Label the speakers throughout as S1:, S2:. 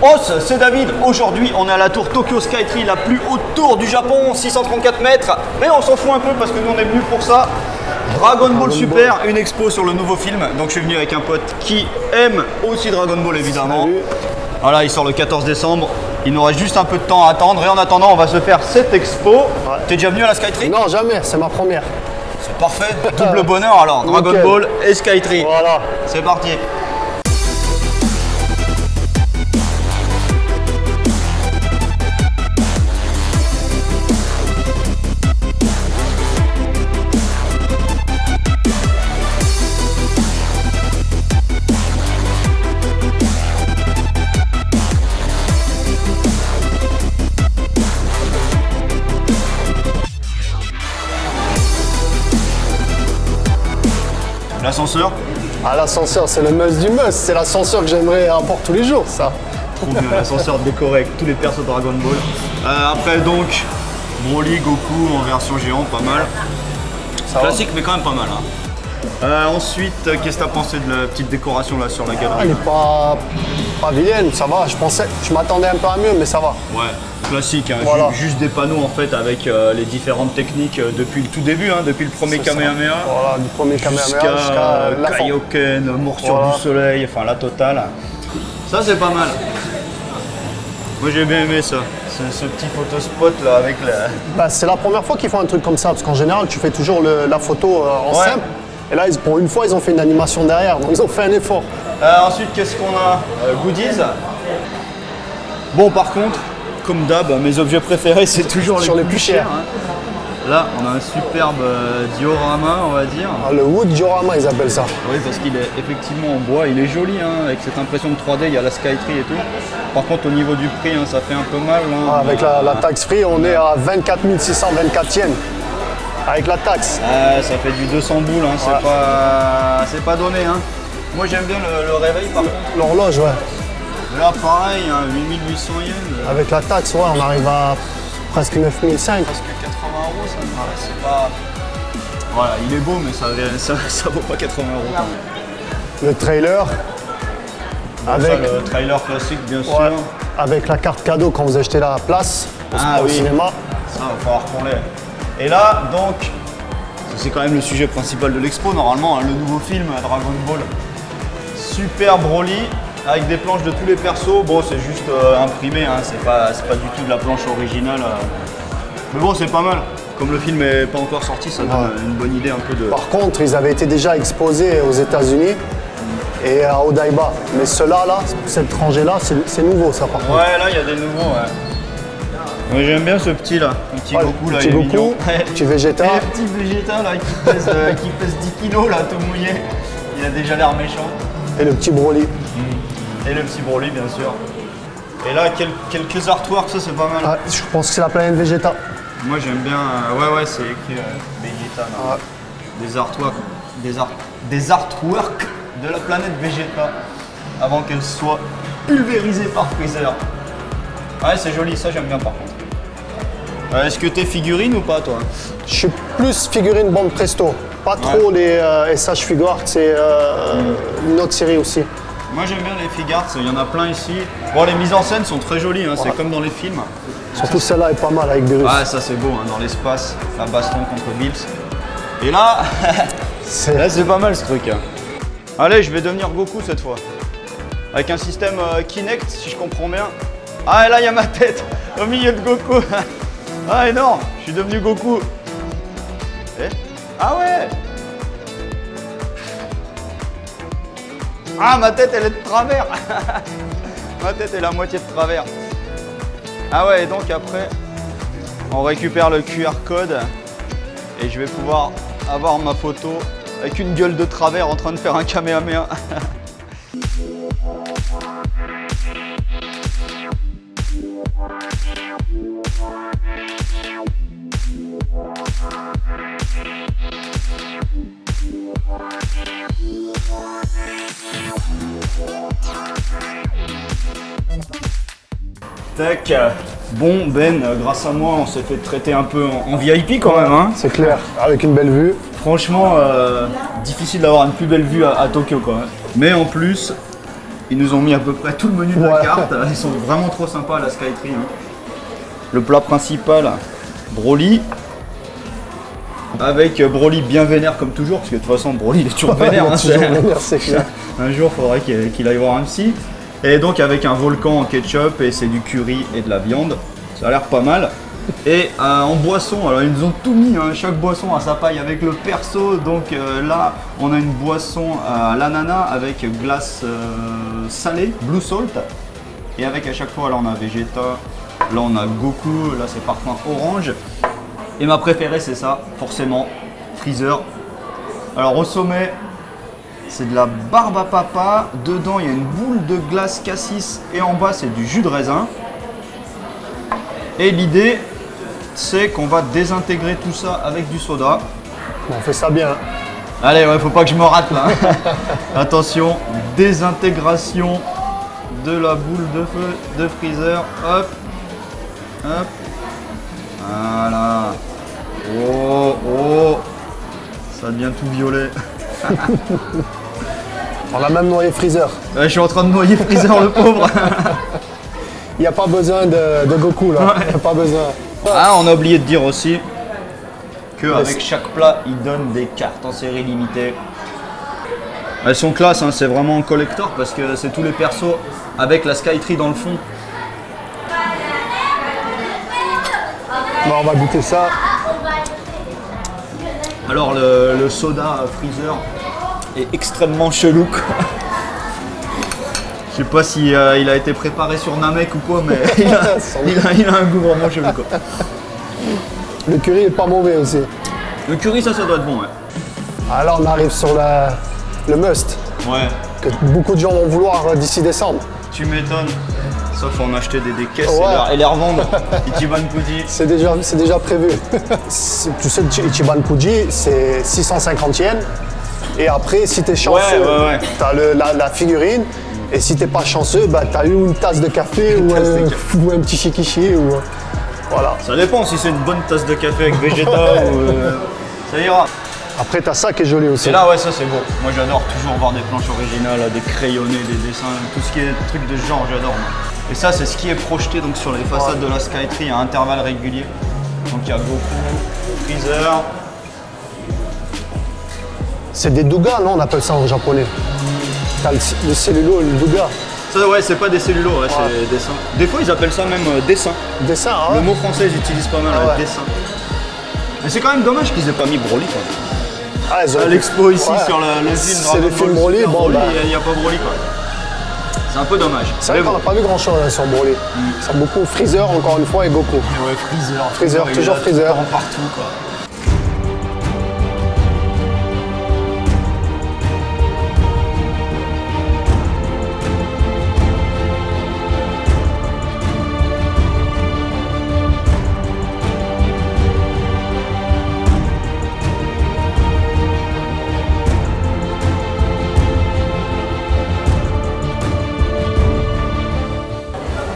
S1: Os, c'est David. Aujourd'hui, on est à la tour Tokyo Skytree, la plus haute tour du Japon, 634 mètres. Mais on s'en fout un peu parce que nous, on est venus pour ça. Dragon Ball Super, une expo sur le nouveau film. Donc, je suis venu avec un pote qui aime aussi Dragon Ball, évidemment.
S2: Salut.
S1: Voilà, il sort le 14 décembre. Il nous reste juste un peu de temps à attendre. Et en attendant, on va se faire cette expo. Ouais. T'es déjà venu à la Skytree?
S2: Non, jamais, c'est ma première.
S1: C'est parfait. Double bonheur alors. Dragon Ball et Skytree.
S2: Voilà.
S1: C'est parti. L'ascenseur?
S2: Ah, l'ascenseur, c'est le must du must. C'est l'ascenseur que j'aimerais avoir tous les jours, ça.
S1: Trop bien, l'ascenseur décoré avec tous les persos de Dragon Ball. Après donc, Broly, Goku en version géant, pas mal.
S2: Ça
S1: classique mais quand même pas mal. Hein. Ensuite, qu'est-ce que t'as pensé de la petite décoration là sur la galerie?
S2: Elle est pas vilaine, ça va. Je m'attendais un peu à mieux, mais ça va.
S1: Ouais, classique, hein.
S2: Voilà.
S1: Juste des panneaux en fait avec les différentes techniques depuis le tout début, hein, depuis le premier Kamehameha.
S2: Voilà, du premier Kamehameha jusqu'à la fin.
S1: Kaioken, morsure
S2: Voilà.
S1: du soleil, enfin la totale. Ça c'est pas mal. Moi j'ai bien aimé ça. Ce petit photospot là avec la...
S2: Bah, c'est la première fois qu'ils font un truc comme ça, parce qu'en général, tu fais toujours la photo en simple. Et là, pour une fois, ils ont fait une animation derrière, donc ils ont fait un effort.
S1: Ensuite, qu'est-ce qu'on a? Goodies. Bon, par contre, comme d'hab, mes objets préférés, c'est toujours
S2: les plus chers.
S1: Hein. Là, on a un superbe diorama, on va dire.
S2: Ah, le wood diorama, ils appellent ça.
S1: Oui, parce qu'il est effectivement en bois, il est joli, hein, avec cette impression de 3D, il y a la Skytree et tout. Par contre, au niveau du prix, hein, ça fait un peu mal. Hein.
S2: Ah, avec la taxe free, on est à 24 624 yens. Avec la taxe.
S1: Ça fait du 200 boules, hein, c'est pas donné. Hein. Moi, j'aime bien le réveil, par contre.
S2: L'horloge, ouais.
S1: Là, pareil, hein, 8800 yens.
S2: Avec la taxe, ouais, on arrive à presque 9005.
S1: Presque 80 €, ça me paraît. C'est pas... Voilà, il est beau, mais ça vaut pas 80 € quand même.
S2: Le trailer.
S1: Bon,
S2: avec
S1: ça, le trailer classique, bien sûr.
S2: Ouais, avec la carte cadeau quand vous achetez la place au cinéma.
S1: Ça, va falloir qu'on l'ait. Et là, donc, c'est quand même le sujet principal de l'expo, normalement, hein, le nouveau film Dragon Ball. Super Broly, avec des planches de tous les persos. Bon, c'est juste imprimé, hein, c'est pas du tout de la planche originale. Mais bon, c'est pas mal. Comme le film n'est pas encore sorti, ça donne une bonne idée un peu de...
S2: Par contre, ils avaient été déjà exposés aux États-Unis et à Odaiba. Mais ceux-là, cette rangée-là, c'est nouveau, ça, par contre.
S1: Ouais, là, il y a des nouveaux, ouais. Moi j'aime bien ce petit là, le petit Goku là,
S2: petit
S1: il est
S2: Goku,
S1: mignon.
S2: petit Vegeta.
S1: Et le petit Vegeta là qui pèse 10 kilos là, tout mouillé. Il a déjà l'air méchant.
S2: Et le petit Broly.
S1: Et le petit Broly bien sûr. Et là quelques artworks, ça c'est pas mal.
S2: Ah, je pense que c'est la planète Vegeta.
S1: Moi j'aime bien, ouais c'est écrit Vegeta là. Des artworks de la planète Vegeta avant qu'elle soit pulvérisée par Freezer. Ouais c'est joli, ça j'aime bien par contre. Est-ce que t'es figurine ou pas toi?
S2: Je suis plus figurine bande presto. Pas trop les SH Figure, c'est une autre série aussi.
S1: Moi j'aime bien les figures, il y en a plein ici. Bon les mises en scène sont très jolies, hein, c'est comme dans les films.
S2: Surtout celle-là est pas mal avec des Russes.
S1: Ah ça c'est beau, hein, dans l'espace, la baston contre Bills. Et là, c'est pas mal ce truc. Hein. Allez, je vais devenir Goku cette fois. Avec un système Kinect si je comprends bien. Ah et là il y a ma tête au milieu de Goku. Ah énorme, je suis devenu Goku. Eh? Ah ouais. Ah ma tête elle est de travers. Ma tête est la moitié de travers. Ah ouais et donc après on récupère le QR code et je vais pouvoir avoir ma photo avec une gueule de travers en train de faire un Kamehameha. Tac. Bon Ben, grâce à moi, on s'est fait traiter un peu en VIP quand même. Hein.
S2: C'est clair, avec une belle vue.
S1: Franchement, difficile d'avoir une plus belle vue à Tokyo quand même. Mais en plus, Ils nous ont mis à peu près tout le menu de la carte. Ils sont vraiment trop sympas, la Skytree. Hein. Le plat principal, Broly. Avec Broly bien vénère comme toujours, parce que de toute façon Broly il est toujours vénère. Hein,
S2: c'est clair.
S1: Un jour il faudrait qu'il aille voir un psy. Et donc avec un volcan en ketchup et c'est du curry et de la viande. Ça a l'air pas mal. Et en boisson, alors ils nous ont tout mis, hein, chaque boisson a sa paille avec le perso. Donc là on a une boisson à l'ananas avec glace salée, Blue Salt. Et avec à chaque fois, là on a Vegeta, là on a Goku, là c'est parfum orange. Et ma préférée c'est ça, forcément, Freezer. Alors au sommet, c'est de la barbe à papa. Dedans il y a une boule de glace cassis et en bas c'est du jus de raisin. Et l'idée c'est qu'on va désintégrer tout ça avec du soda.
S2: On fait ça bien.
S1: Allez, ouais, faut pas que je me rate là. Attention, désintégration de la boule de feu de Freezer. Hop, hop. Voilà. Oh, oh. Ça devient tout violet.
S2: On a même noyé Freezer.
S1: Ouais, je suis en train de noyer Freezer, le pauvre.
S2: Il n'y a pas besoin de Goku là.
S1: Ouais.
S2: Pas besoin.
S1: Ah, on a oublié de dire aussi qu'avec chaque plat, ils donnent des cartes en série limitée. Elles sont classe, hein, c'est vraiment un collector parce que c'est tous les persos avec la Skytree dans le fond.
S2: Bon, on va goûter ça.
S1: Alors le soda Freezer est extrêmement chelou. Je sais pas si il a été préparé sur Namek ou quoi, mais il a un goût vraiment chelou quoi.
S2: Le curry est pas mauvais aussi.
S1: Le curry ça doit être bon, ouais.
S2: Alors on arrive sur le must,
S1: Ouais,
S2: que beaucoup de gens vont vouloir d'ici décembre.
S1: tu m'étonnes. Sauf en acheter des caisses
S2: Ouais.
S1: et les revendre. Ichiban Puji.
S2: C'est déjà prévu. Tu sais, Ichiban Puji, c'est 650 yens. Et après, si t'es chanceux,
S1: Ouais.
S2: t'as la figurine. Et si t'es pas chanceux, bah, t'as eu une tasse de café ou un petit shikishi. Voilà.
S1: Ça dépend si c'est une bonne tasse de café avec Vegeta ou ça ira.
S2: Après, t'as ça qui est joli aussi.
S1: Et là, ouais, ça c'est beau. Moi j'adore toujours voir des planches originales, des crayonnés, des dessins, tout ce qui est truc de ce genre, j'adore. Et ça, c'est ce qui est projeté donc, sur les façades de la Skytree à intervalles réguliers. Donc il y a Goku, Freezer.
S2: C'est des dougas, non? On appelle ça en japonais. T'as le cellulo et le douga.
S1: Ça, ouais, c'est pas des cellulos, ouais, c'est des dessins. Des fois, ils appellent ça même dessin.
S2: Dessin, hein?
S1: Le mot français, ils utilisent pas mal,
S2: ouais.
S1: dessin. Mais c'est quand même dommage qu'ils aient pas mis Broly, quoi.
S2: Ah, ils ont-
S1: À l'expo ici,
S2: Ouais.
S1: sur le film
S2: C'est
S1: Dragon
S2: le film
S1: Ball
S2: Broly,
S1: Super
S2: bon, bah.
S1: il n'y a pas Broly, quoi. C'est un peu dommage.
S2: C'est vrai
S1: Mais
S2: qu'on
S1: bon.
S2: n'a pas vu grand chose sur Broly. C'est beaucoup Freezer encore une fois et Goku.
S1: Ouais, Freezer.
S2: Freezer,
S1: il est
S2: toujours
S1: là,
S2: Freezer.
S1: tout le temps partout, quoi.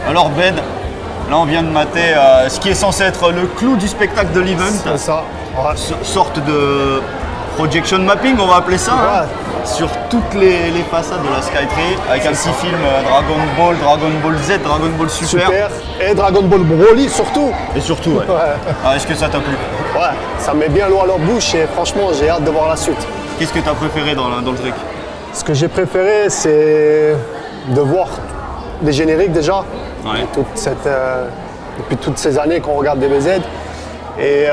S1: Alors Ben, là on vient de mater ce qui est censé être le clou du spectacle de l'event.
S2: C'est ça. Ouais.
S1: Sorte de projection mapping, on va appeler ça, hein, sur toutes les façades de la Skytree, avec un petit film Dragon Ball, Dragon Ball Z, Dragon Ball Super.
S2: Super. Et Dragon Ball Broly surtout.
S1: Et surtout, ouais. Ah, est-ce que ça t'a plu?
S2: Ouais, ça met bien l'eau à leur bouche et franchement, j'ai hâte de voir la suite.
S1: Qu'est-ce que t'as préféré dans le truc?
S2: Ce que j'ai préféré, c'est de voir les génériques déjà.
S1: Ouais.
S2: Depuis toutes ces années qu'on regarde DBZ. Et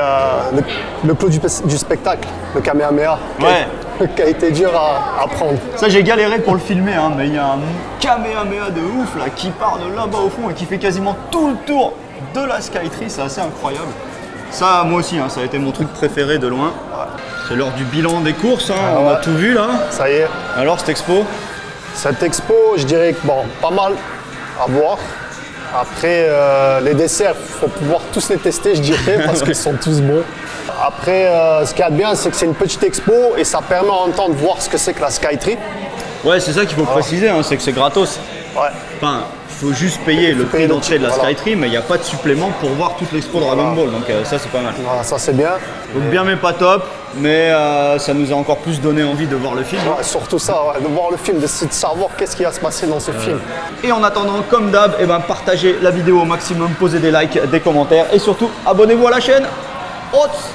S2: le clou du spectacle, le Kamehameha,
S1: Ouais.
S2: qui a été dur à prendre.
S1: Ça j'ai galéré pour le filmer, hein, mais il y a un Kamehameha de ouf là qui part de là-bas au fond et qui fait quasiment tout le tour de la Skytree, c'est assez incroyable. Ça, moi aussi, hein, ça a été mon truc préféré de loin. C'est l'heure du bilan des courses, hein, on a tout vu là.
S2: Ça y est.
S1: Alors cette expo?
S2: Cette expo, je dirais que bon, pas mal à voir. Après, les desserts, il faut pouvoir tous les tester, je dirais, parce qu'ils sont tous bons. Après, ce qu'il y a de bien, c'est que c'est une petite expo et ça permet en même temps de voir ce que c'est que la Skytree.
S1: Ouais, c'est ça qu'il faut préciser, hein, c'est que c'est gratos.
S2: Ouais.
S1: Enfin, il faut juste payer le prix d'entrée de la Skytree, mais il n'y a pas de supplément pour voir toute l'expo Dragon Ball, donc ça c'est pas mal.
S2: Voilà, ça c'est bien.
S1: Donc bien mais pas top, mais ça nous a encore plus donné envie de voir le film.
S2: Ouais, surtout ça, ouais, de voir le film, d'essayer de savoir qu'est-ce qui va se passer dans ce film.
S1: Et en attendant, comme d'hab, partagez la vidéo au maximum, posez des likes, des commentaires et surtout abonnez-vous à la chaîne. Autre